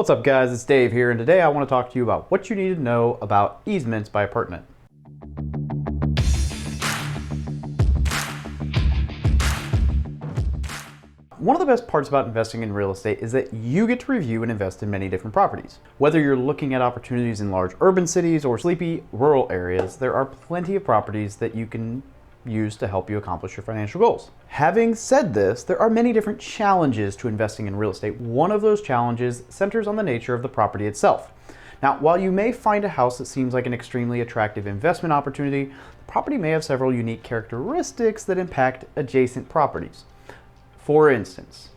What's up guys, it's Dave here, and today I want to talk to you about what you need to know about easements by appurtenant. One of the best parts about investing in real estate is that you get to review and invest in many different properties. Whether you're looking at opportunities in large urban cities or sleepy rural areas, there are plenty of properties that you can use to help you accomplish your financial goals. Having said this, there are many different challenges to investing in real estate. One of those challenges centers on the nature of the property itself. Now, while you may find a house that seems like an extremely attractive investment opportunity, the property may have several unique characteristics that impact adjacent properties. For instance,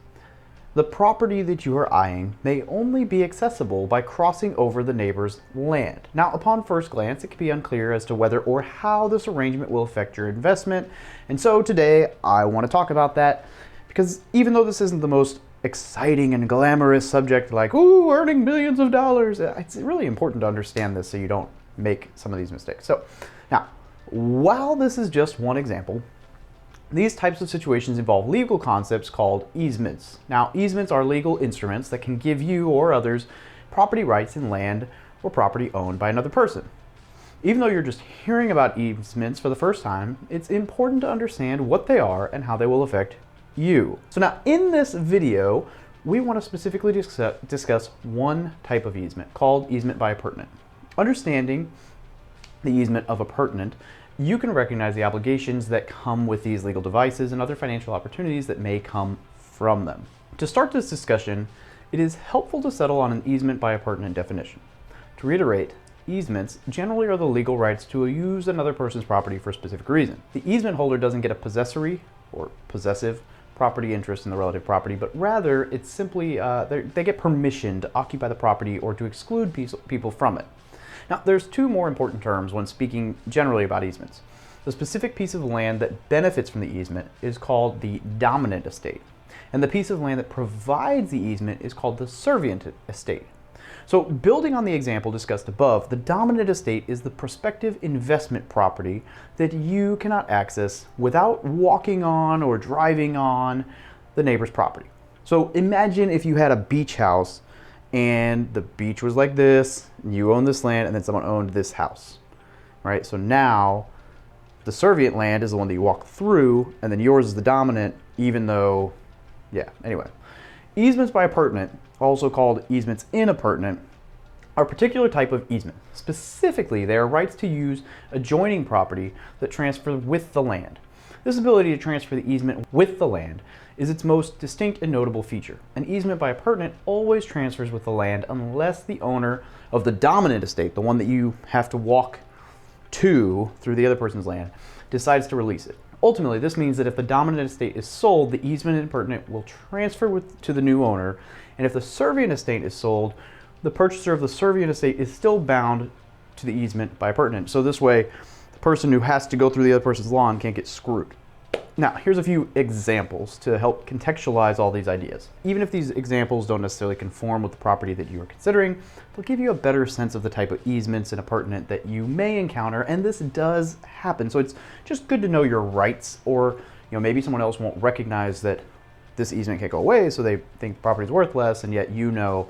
the property that you are eyeing may only be accessible by crossing over the neighbor's land. Now, upon first glance, it can be unclear as to whether or how this arrangement will affect your investment. And so today I want to talk about that, because even though this isn't the most exciting and glamorous subject like, ooh, earning millions of dollars, it's really important to understand this so you don't make some of these mistakes. So now, while this is just one example, these types of situations involve legal concepts called easements. Now, easements are legal instruments that can give you or others property rights in land or property owned by another person. Even though you're just hearing about easements for the first time, it's important to understand what they are and how they will affect you. So now, in this video, we want to specifically discuss one type of easement called easement by appurtenant. Understanding the easement of appurtenant, you can recognize the obligations that come with these legal devices and other financial opportunities that may come from them. To start this discussion, it is helpful to settle on an easement by appurtenant definition. To reiterate, easements generally are the legal rights to use another person's property for a specific reason. The easement holder doesn't get a possessory or possessive property interest in the relative property, but rather it's simply they get permission to occupy the property or to exclude people from it. Now, there's two more important terms when speaking generally about easements. The specific piece of land that benefits from the easement is called the dominant estate, and the piece of land that provides the easement is called the servient estate. So, building on the example discussed above, the dominant estate is the prospective investment property that you cannot access without walking on or driving on the neighbor's property. So, imagine if you had a beach house and the beach was like this, and you own this land, and then someone owned this house, right? So now the servient land is the one that you walk through, and then yours is the dominant, even though, yeah, anyway. Easements by appurtenant, also called easements in appurtenant, are a particular type of easement. Specifically, they are rights to use adjoining property that transfer with the land. This ability to transfer the easement with the land is its most distinct and notable feature. An easement by appurtenant always transfers with the land unless the owner of the dominant estate, the one that you have to walk to through the other person's land, decides to release it. Ultimately, this means that if the dominant estate is sold, the easement in appurtenant will transfer to the new owner, and if the servient estate is sold, the purchaser of the servient estate is still bound to the easement by appurtenant. So this way, the person who has to go through the other person's lawn can't get screwed. Now, here's a few examples to help contextualize all these ideas. Even if these examples don't necessarily conform with the property that you are considering, they'll give you a better sense of the type of easements and appurtenant that you may encounter, and this does happen. So it's just good to know your rights, or maybe someone else won't recognize that this easement can't go away, so they think the property is worth less, and yet you're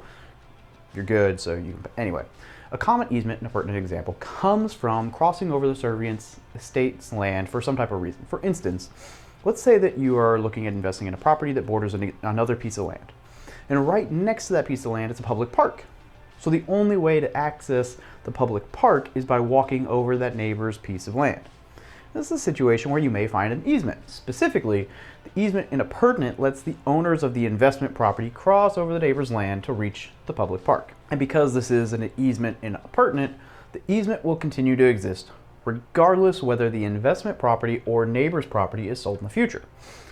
good, so anyway. A common easement and appurtenant example comes from crossing over the servient's estate's land for some type of reason. For instance, let's say that you are looking at investing in a property that borders another piece of land. And right next to that piece of land is a public park. So the only way to access the public park is by walking over that neighbor's piece of land. This is a situation where you may find an easement. Specifically, the easement in appurtenant lets the owners of the investment property cross over the neighbor's land to reach the public park. And because this is an easement in appurtenant, the easement will continue to exist regardless whether the investment property or neighbor's property is sold in the future.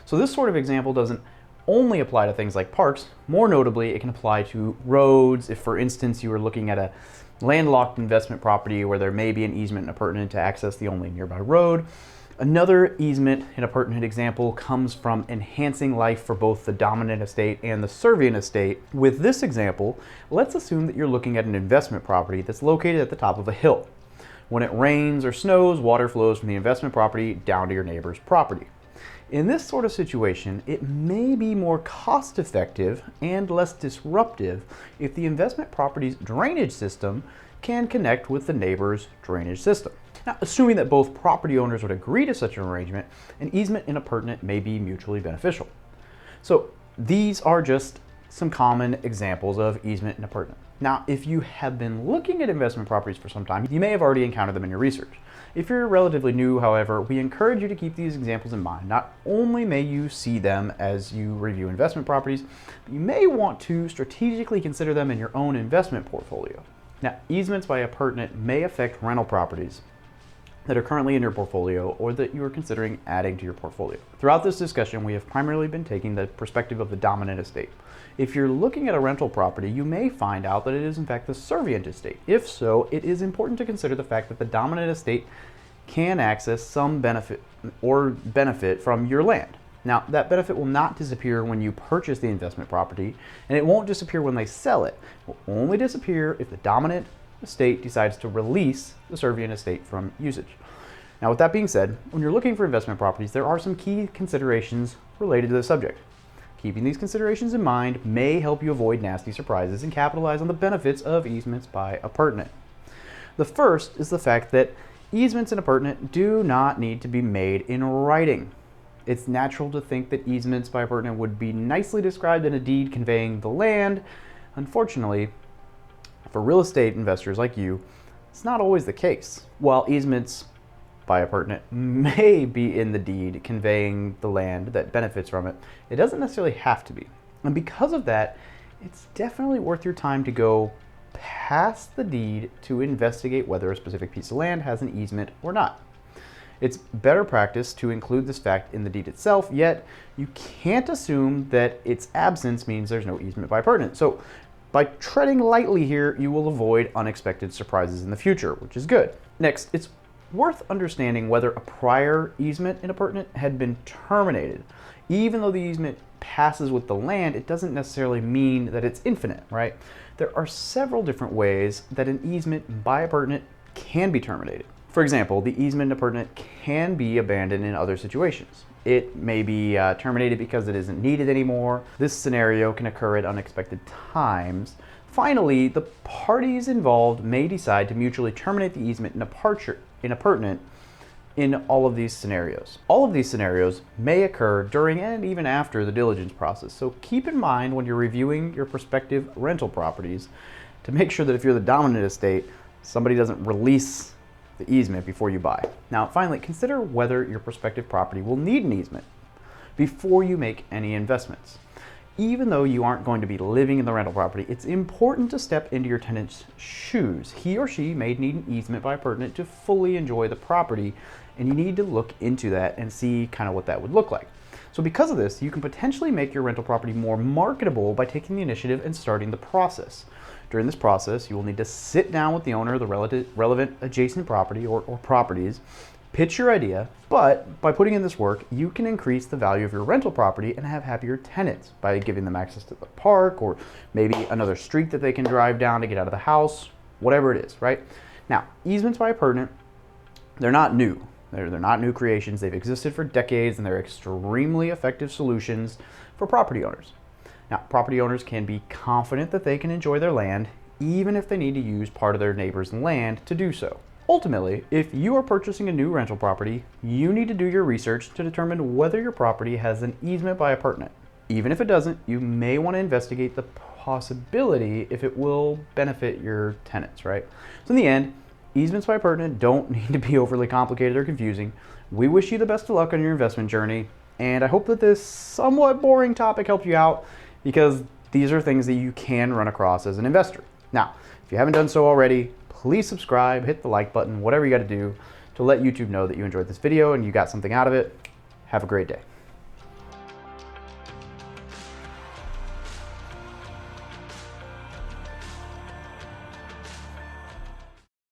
So this sort of example doesn't only apply to things like parks. More notably, it can apply to roads. If, for instance, you are looking at a landlocked investment property where there may be an easement in appurtenant to access the only nearby road. Another easement in appurtenant example comes from enhancing life for both the dominant estate and the servient estate. With this example, let's assume that you're looking at an investment property that's located at the top of a hill. When it rains or snows, water flows from the investment property down to your neighbor's property. In this sort of situation, it may be more cost effective and less disruptive if the investment property's drainage system can connect with the neighbor's drainage system. Now, assuming that both property owners would agree to such an arrangement, an easement and appurtenant may be mutually beneficial. So these are just some common examples of easement and appurtenant. Now, if you have been looking at investment properties for some time, you may have already encountered them in your research. If you're relatively new, however, we encourage you to keep these examples in mind. Not only may you see them as you review investment properties, but you may want to strategically consider them in your own investment portfolio. Now, easements by appurtenant may affect rental properties that are currently in your portfolio or that you are considering adding to your portfolio. Throughout this discussion, we have primarily been taking the perspective of the dominant estate. If you're looking at a rental property, you may find out that it is in fact the servient estate. If so, it is important to consider the fact that the dominant estate can access some benefit from your land. Now, that benefit will not disappear when you purchase the investment property, and it won't disappear when they sell it. It will only disappear if the dominant estate decides to release the servient estate from usage. Now, with that being said, when you're looking for investment properties, there are some key considerations related to the subject. Keeping these considerations in mind may help you avoid nasty surprises and capitalize on the benefits of easements by appurtenant. The first is the fact that easements and appurtenant do not need to be made in writing. It's natural to think that easements by appurtenant would be nicely described in a deed conveying the land. Unfortunately, for real estate investors like you, it's not always the case. While easements by appurtenant may be in the deed conveying the land that benefits from it, it doesn't necessarily have to be. And because of that, it's definitely worth your time to go past the deed to investigate whether a specific piece of land has an easement or not. It's better practice to include this fact in the deed itself, yet you can't assume that its absence means there's no easement by appurtenant. So by treading lightly here, you will avoid unexpected surprises in the future, which is good. Next, it's worth understanding whether a prior easement in appurtenant had been terminated. Even though the easement passes with the land, it doesn't necessarily mean that it's infinite, right? There are several different ways that an easement by appurtenant can be terminated. For example, the easement appurtenant can be abandoned in other situations. It may be terminated because it isn't needed anymore. This scenario can occur at unexpected times. Finally, the parties involved may decide to mutually terminate the easement in appurtenant in all of these scenarios. All of these scenarios may occur during and even after the diligence process. So keep in mind when you're reviewing your prospective rental properties to make sure that if you're the dominant estate, somebody doesn't release the easement before you buy. Now, finally, consider whether your prospective property will need an easement before you make any investments. Even though you aren't going to be living in the rental property, it's important to step into your tenant's shoes. He or she may need an easement by appurtenant to fully enjoy the property, and you need to look into that and see kind of what that would look like. So because of this, you can potentially make your rental property more marketable by taking the initiative and starting the process. During this process, you will need to sit down with the owner of the relevant adjacent property or properties, pitch your idea, but by putting in this work, you can increase the value of your rental property and have happier tenants by giving them access to the park or maybe another street that they can drive down to get out of the house, whatever it is, right? Now, easements by appurtenant, they're not new. They're not new creations. They've existed for decades and they're extremely effective solutions for property owners. Now, property owners can be confident that they can enjoy their land even if they need to use part of their neighbor's land to do so. Ultimately, if you are purchasing a new rental property, you need to do your research to determine whether your property has an easement by appurtenant. Even if it doesn't, you may want to investigate the possibility if it will benefit your tenants, right? So in the end, easements by appurtenant don't need to be overly complicated or confusing. We wish you the best of luck on your investment journey, and I hope that this somewhat boring topic helped you out because these are things that you can run across as an investor. Now, if you haven't done so already, please subscribe, hit the like button, whatever you got to do to let YouTube know that you enjoyed this video and you got something out of it. Have a great day.